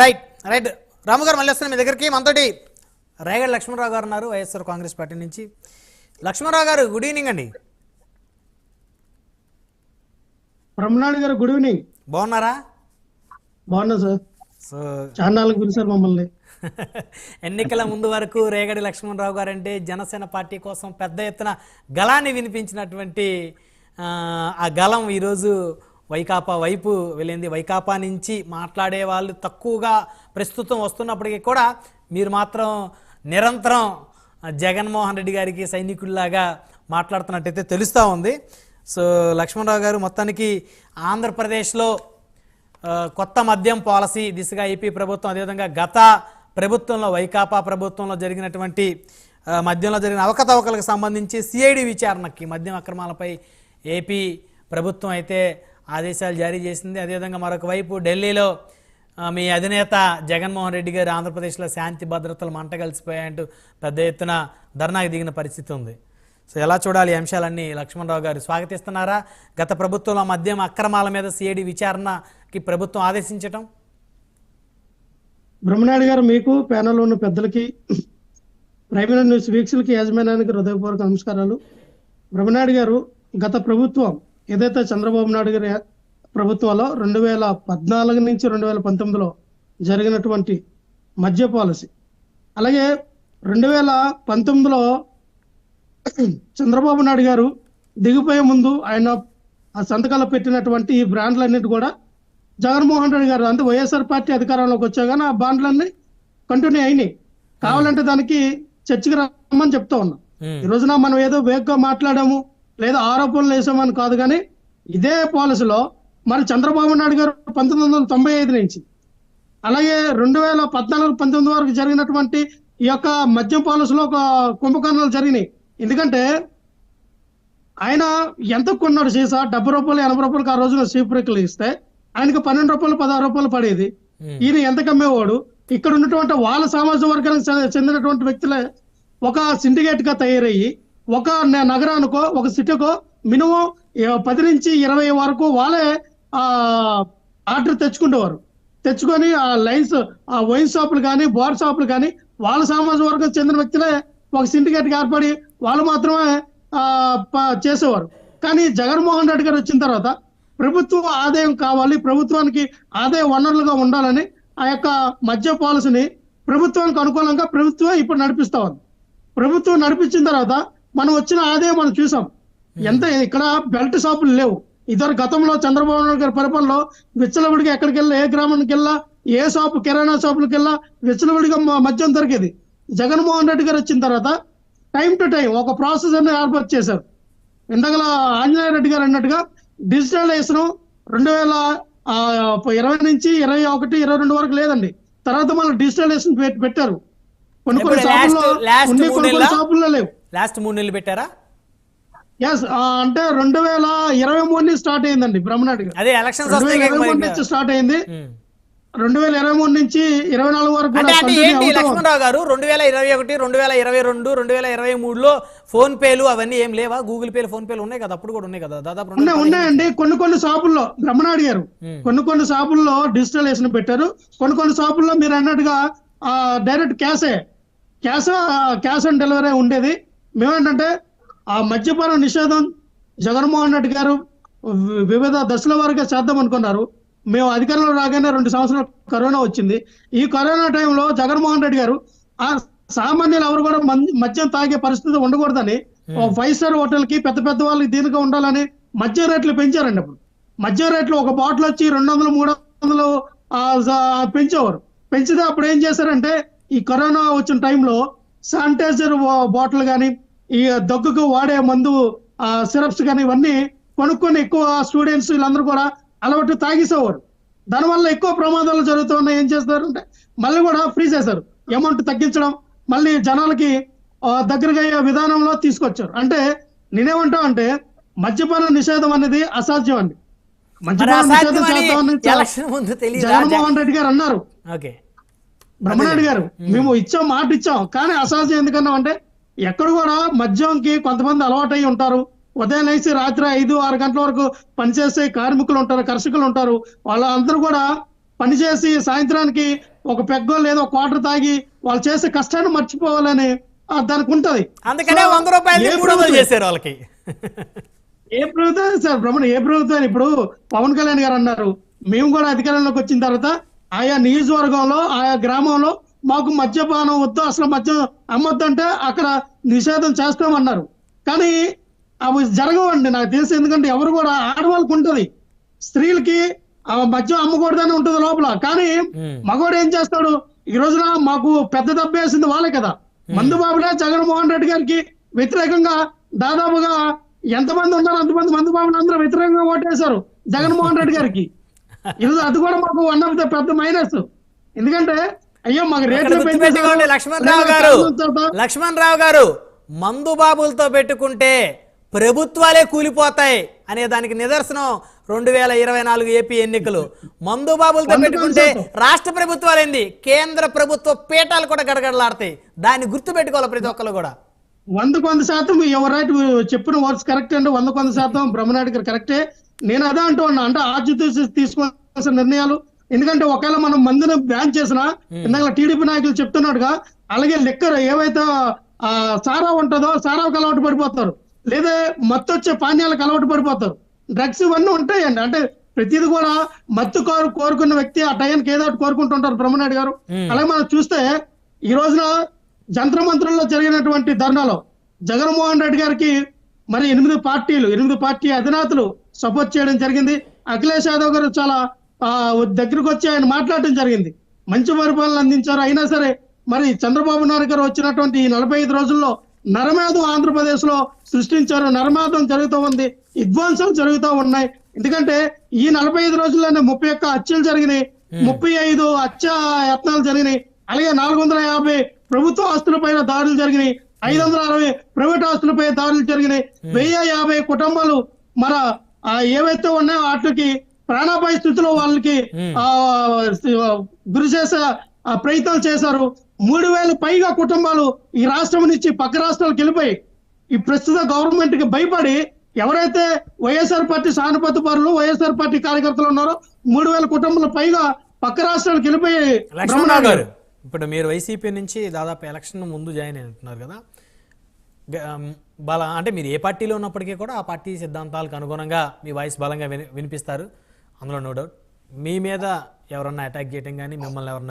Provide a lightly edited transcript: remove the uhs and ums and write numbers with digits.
Right right రాము గారు మళ్ళీ వస్తున్నాం మీ దగ్గరికి. మనతోటి రేగడి లక్ష్మణరావు గారు ఉన్నారు, వైఎస్ఆర్ కాంగ్రెస్ పార్టీ నుంచి. లక్ష్మణరావు గారు గుడ్ ఈవినింగ్ అండి. బ్రహ్మనాయుడు గారు గుడ్ ఈవినింగ్. బాగున్నారా? బాగున్నా సార్. సో ఛానల్కి పిలిచారు మమ్మల్ని. ఎన్నికల ముందు వరకు రేగడి లక్ష్మణరావు గారు అంటే జనసేన పార్టీ కోసం పెద్ద ఎత్తున గళాన్ని వినిపించినటువంటి ఆ గళం ఈరోజు వైకాపా వైపు వెళ్ళింది. వైకాపా నుంచి మాట్లాడే వాళ్ళు తక్కువగా ప్రస్తుతం వస్తున్నప్పటికీ కూడా మీరు మాత్రం నిరంతరం జగన్మోహన్ రెడ్డి గారికి సైనికుల్లాగా మాట్లాడుతున్నట్టయితే తెలుస్తూ ఉంది. సో లక్ష్మణరావు గారు, మొత్తానికి ఆంధ్రప్రదేశ్లో కొత్త మద్యం పాలసీ దిశగా ఏపీ ప్రభుత్వం, అదేవిధంగా గత ప్రభుత్వంలో వైకాపా ప్రభుత్వంలో జరిగినటువంటి మద్యంలో జరిగిన అవకతవకలకు సంబంధించి సిఐడి విచారణకి మద్యం అక్రమాలపై ఏపీ ప్రభుత్వం అయితే ఆదేశాలు జారీ చేసింది. అదేవిధంగా మరొక వైపు ఢిల్లీలో మీ అధినేత జగన్మోహన్ రెడ్డి గారు ఆంధ్రప్రదేశ్లో శాంతి భద్రతలు మంటగలిసిపోయాయంటూ పెద్ద ఎత్తున ధర్నాకి దిగిన పరిస్థితి ఉంది. సో ఎలా చూడాలి ఈ అంశాలన్నీ? లక్ష్మణరావు గారు స్వాగతిస్తున్నారా గత ప్రభుత్వంలో మద్యం అక్రమాల మీద సిఐడి విచారణకి ప్రభుత్వం ఆదేశించటం? బ్రహ్మనాయుడు గారు, మీకు ప్యానల్ ఉన్న పెద్దలకి, ప్రైమ్ న్యూస్ వీక్షకులకి, యాజమాన్యానికి హృదయపూర్వక నమస్కారాలు. బ్రహ్మనాయుడు గారు, గత ప్రభుత్వం ఏదైతే చంద్రబాబు నాయుడు గారి ప్రభుత్వంలో 2014 నుంచి 2019లో జరిగినటువంటి మద్య పాలసీ, అలాగే 2019లో చంద్రబాబు నాయుడు గారు దిగిపోయే ముందు ఆయన ఆ సంతకాలు పెట్టినటువంటి ఈ బ్రాండ్లన్నిటి కూడా జగన్మోహన్ రెడ్డి గారు, అంటే వైఎస్ఆర్ పార్టీ అధికారంలోకి వచ్చా కానీ ఆ బాండ్లన్నీ కంటిన్యూ అయినాయి. కావాలంటే దానికి చర్చకి రమ్మని చెప్తా ఉన్నాం. ఈ రోజున మనం ఏదో వేగ్గా మాట్లాడాము లేదా ఆరోపణలు వేసామని కాదు, కానీ ఇదే పాలసీలో మరి చంద్రబాబు నాయుడు గారు 1995 నుంచి అలాగే 2014-19 వరకు జరిగినటువంటి ఈ యొక్క మద్యం పాలసీలో ఒక కుంభకర్ణాలు జరిగినాయి. ఎందుకంటే ఆయన ఎంత కొన్నాడు సీసా, 70 రూపాయలు 80 రూపాయలకి ఆ రోజున సీపురెక్కలు ఇస్తే ఆయనకు 12 రూపాయలు 16 రూపాయలు పడేది. ఈయన ఎంత కమ్మేవాడు. ఇక్కడ ఉన్నటువంటి వాళ్ళ సామాజిక వర్గానికి చెందినటువంటి వ్యక్తులే ఒక సిండికేట్ గా తయారయ్యి ఒక నగరానికో ఒక సిటీకో మినిమం 10 నుంచి 20 వరకు వాళ్ళే ఆర్డర్ తెచ్చుకొని ఆ లైన్స్, ఆ వైన్ షాపులు కానీ బార్ షాపులు కానీ వాళ్ళ సామాజిక వర్గం చెందిన వ్యక్తులే ఒక సిండికేట్ గా ఏర్పడి వాళ్ళు మాత్రమే చేసేవారు. కానీ జగన్మోహన్ రెడ్డి గారు వచ్చిన తర్వాత ప్రభుత్వం ఆదాయం కావాలి, ప్రభుత్వానికి ఆదాయ వనరులుగా ఉండాలని ఆ యొక్క మద్య పాలసీని ప్రభుత్వానికి అనుకూలంగా ప్రభుత్వం ఇప్పుడు నడిపిస్తా ఉంది. ప్రభుత్వం నడిపించిన తర్వాత మనం వచ్చిన ఆదాయం మనం చూసాం. ఎంత ఇక్కడ బెల్ట్ షాపులు లేవు. ఇద్దరు గతంలో చంద్రబాబు నాయుడు గారి పరిపాలనలో విచ్చలవిడిగా ఎక్కడికి వెళ్ళా, ఏ గ్రామానికి వెళ్ళా, ఏ షాపు కిరాణా షాపులకు వెళ్ళా విచ్చలవిడిగా మద్యం దొరికేది. జగన్మోహన్ రెడ్డి గారు వచ్చిన తర్వాత టైం టు టైం ఒక ప్రాసెస్ అన్ని ఏర్పాటు చేశారు. ఇందాక ఆంజనేయ రెడ్డి గారు అన్నట్టుగా డిజిటలైజేషన్ 2020 నుంచి 21, 22 వరకు లేదండి. తర్వాత మళ్ళీ డిజిటలైజేషన్ పెట్టారు. కొన్ని షాపుల్లో లేవు. లాస్ట్ 3 నెలలు పెట్టారా? ఎస్, అంటే 2023 నుంచి స్టార్ట్ అయిందండి బ్రహ్మనాయుడు గారు. 2023 నుంచి స్టార్ట్ అయింది. 2023 నుంచి 24 వరకు లక్ష్మణరావు గారు 2021, 2022, 2023లో ఫోన్ పేలు అవన్నీ ఏం లేవా? గూగుల్ పేలు, ఫోన్ పేలు ఉన్నాయి కదా, అప్పుడు కూడా ఉన్నాయి కదా దాదాపు? ఉన్నాయండి. కొన్ని షాపుల్లో బ్రహ్మనాయుడు గారు కొన్ని షాపుల్లో డిజిటలైజేషన్ పెట్టారు. కొన్ని షాపుల్లో మీరు అన్నట్టుగా డైరెక్ట్ క్యాష్ ఆన్ డెలివరీ ఉండేది. మేమేంటంటే ఆ మద్యపాన నిషేధం జగన్మోహన్ రెడ్డి గారు వివిధ దశల వారిగా చేద్దాం అనుకున్నారు. మేము అధికారంలో రాగానే 2 సంవత్సరాలు కరోనా వచ్చింది. ఈ కరోనా టైంలో జగన్మోహన్ రెడ్డి గారు ఆ సామాన్యులు ఎవరు కూడా మద్యం తాగే పరిస్థితి ఉండకూడదని 5 స్టార్ హోటల్ కి పెద్ద వాళ్ళకి దీనిగా ఉండాలని మద్యం రేట్లు పెంచారండి. అప్పుడు మద్యం రేట్లు ఒక బాటిల్ వచ్చి 200, 300 పెంచేవారు. పెంచితే అప్పుడు ఏం చేశారంటే ఈ కరోనా వచ్చిన టైంలో శానిటైజర్ బాటిల్ కానీ, ఈ దగ్గుకు వాడే మందు సిరప్స్ కానీ ఇవన్నీ కొనుక్కొని ఎక్కువ స్టూడెంట్స్ వీళ్ళందరూ కూడా అలవాటు తాగేసేవారు. దానివల్ల ఎక్కువ ప్రమాదాలు జరుగుతున్నాయి. ఏం చేస్తారంటే మళ్ళీ కూడా ఫ్రీ చేశారు, అమౌంట్ తగ్గించడం, మళ్ళీ జనాలకి దగ్గరగా అయ్యే విధానంలో తీసుకొచ్చారు. అంటే నేనేమంటా అంటే మద్యపాన నిషేధం అనేది అసాధ్యం అండి. మద్యపాన నిషేధం జగన్మోహన్ రెడ్డి గారు అన్నారు. బ్రహ్మనాయుడు గారు మేము మాట ఇచ్చాం, కానీ అసాధ్యం ఎందుకన్నాం అంటే ఎక్కడ కూడా మద్యంకి కొంతమంది అలవాటు అయి ఉంటారు. ఉదయం లేచి రాత్రి 5-6 గంటల వరకు పనిచేసే కార్మికులు ఉంటారు, కర్షకులు ఉంటారు. వాళ్ళందరూ కూడా పనిచేసి సాయంత్రానికి ఒక పెగ్గో లేదో క్వార్టర్ తాగి వాళ్ళు చేసే కష్టాన్ని మర్చిపోవాలని దానికి ఉంటది. అందుకనే 100 రూపాయలు 300 చేశారు వాళ్ళకి. ఏ ప్రభుత్వం సార్ బ్రహ్మణ, ఏ ప్రభుత్వం? ఇప్పుడు పవన్ కళ్యాణ్ గారు అన్నారు, మేము కూడా అధికారంలోకి వచ్చిన తర్వాత ఆయా నియోజకవర్గంలో ఆయా గ్రామంలో మాకు మద్యపానం వద్దు, అసలు మద్యం అమ్మొద్దు అంటే అక్కడ నిషేధం చేస్తామన్నారు. కానీ అవి జరగవండి నాకు తెలిసి. ఎందుకంటే ఎవరు కూడా, ఆడవాళ్ళకి ఉంటది, స్త్రీలకి ఆ మద్యం అమ్మకూడదని ఉంటుంది లోపల. కానీ మగవాడు ఏం చేస్తాడు? ఈ రోజున మాకు పెద్ద దెబ్బ వేసింది వాళ్ళే కదా. మందుబాబులే జగన్మోహన్ రెడ్డి గారికి వ్యతిరేకంగా దాదాపుగా ఎంతమంది ఉన్నారు అంతమంది మందుబాబులు అందరూ వ్యతిరేకంగా ఓటేశారు జగన్మోహన్ రెడ్డి గారికి. ఈరోజు అది కూడా మాకు వన్ ఆఫ్ ద పెద్ద మైనస్. ఎందుకంటే అయ్యో మాకు రేట్లు పెట్టుకోండి. లక్ష్మణ్ రావు గారు మందు బాబులతో పెట్టుకుంటే ప్రభుత్వాలే కూలిపోతాయి అనే దానికి నిదర్శనం 2024 ఏపీ ఎన్నికలు. మందు బాబులతో పెట్టుకుంటే రాష్ట్ర ప్రభుత్వాలేంది, కేంద్ర ప్రభుత్వ పీఠాలు కూడా గడగడలాడతాయి. దాన్ని గుర్తు పెట్టుకోవాలి ప్రతి ఒక్కరు కూడా. 100% ఎవరైతే చెప్పిన వర్డ్స్ కరెక్ట్ అండి. 100% బ్రహ్మనాయుడు గారు కరెక్టే. నేను అదే అంటూ ఉన్నా, అంటే ఆర్జిత తీసుకోవాల్సిన నిర్ణయాలు. ఎందుకంటే ఒకవేళ మనం మందుని బ్యాన్ చేసినా, ఇందాక టీడీపీ నాయకులు చెప్తున్నట్టుగా, అలాగే లిక్కర్ ఏవైతే సారా ఉంటుందో సారాకు అలవాటు పడిపోతారు, లేదా మత్తు వచ్చే పానీయాలకు అలవాటు పడిపోతారు. డ్రగ్స్ ఇవన్నీ ఉంటాయండి. అంటే ప్రతిది కూడా మత్తు కోరుకున్న వ్యక్తి ఆ టైంకి ఏదో ఒకటి కోరుకుంటుంటారు బ్రహ్మనాయుడు గారు. అలాగే మనం చూస్తే ఈ రోజున జంత్ర మంత్రుల్లో జరిగినటువంటి ధర్నాలో జగన్మోహన్ రెడ్డి గారికి మరి 8 పార్టీ అధినేతలు సపోర్ట్ చేయడం జరిగింది. అఖిలేష్ యాదవ్ గారు చాలా దగ్గరకు వచ్చి ఆయన మాట్లాడటం జరిగింది. మంచి పరిపాలన అందించారు. అయినా సరే మరి చంద్రబాబు నాయుడు గారు వచ్చినటువంటి ఈ 45 రోజుల్లో నరమేధం ఆంధ్రప్రదేశ్ లో సృష్టించారు. నరమేధం జరుగుతూ ఉంది, విధ్వంసాలు జరుగుతూ ఉన్నాయి. ఎందుకంటే ఈ 45 రోజుల్లోనే 31 హత్యలు జరిగినాయి, 35 హత్య యత్నాలు జరిగినాయి. అలాగే 450 ప్రభుత్వ ఆస్తులపైన దాడులు జరిగినాయి, 560 ప్రైవేట్ ఆస్తులపై దాడులు జరిగినాయి, 1050 కుటుంబాలు మన ఏవైతే ఉన్నాయో వాటికి ప్రాణాపాయ స్థితిలో వాళ్ళకి గురి చేసే ప్రయత్నాలు చేశారు. 3000 పైగా కుటుంబాలు ఈ రాష్ట్రం నుంచి పక్క రాష్ట్రాలకు వెళ్ళిపోయి ఈ ప్రస్తుత గవర్నమెంట్ కి భయపడి ఎవరైతే వైఎస్ఆర్ పార్టీ సానుభూతి పరులు, వైఎస్ఆర్ పార్టీ కార్యకర్తలు ఉన్నారో 3000 కుటుంబాల పైగా పక్క రాష్ట్రాలకు వెళ్ళిపోయి. ఇప్పుడు మీరు వైసీపీ నుంచి దాదాపు ఎలక్షన్ ముందు జాయిన్ అయినట్టున్నారు కదా, అంటే మీరు ఏ పార్టీలో ఉన్నప్పటికీ కూడా ఆ పార్టీ సిద్ధాంతాలకు అనుగుణంగా మీ వాయిస్ బలంగా వినిపిస్తారు, అందులో నో డౌట్. మీ మీద ఎవరన్నా అటాక్ చేయడం కానీ, మిమ్మల్ని ఎవరన్నా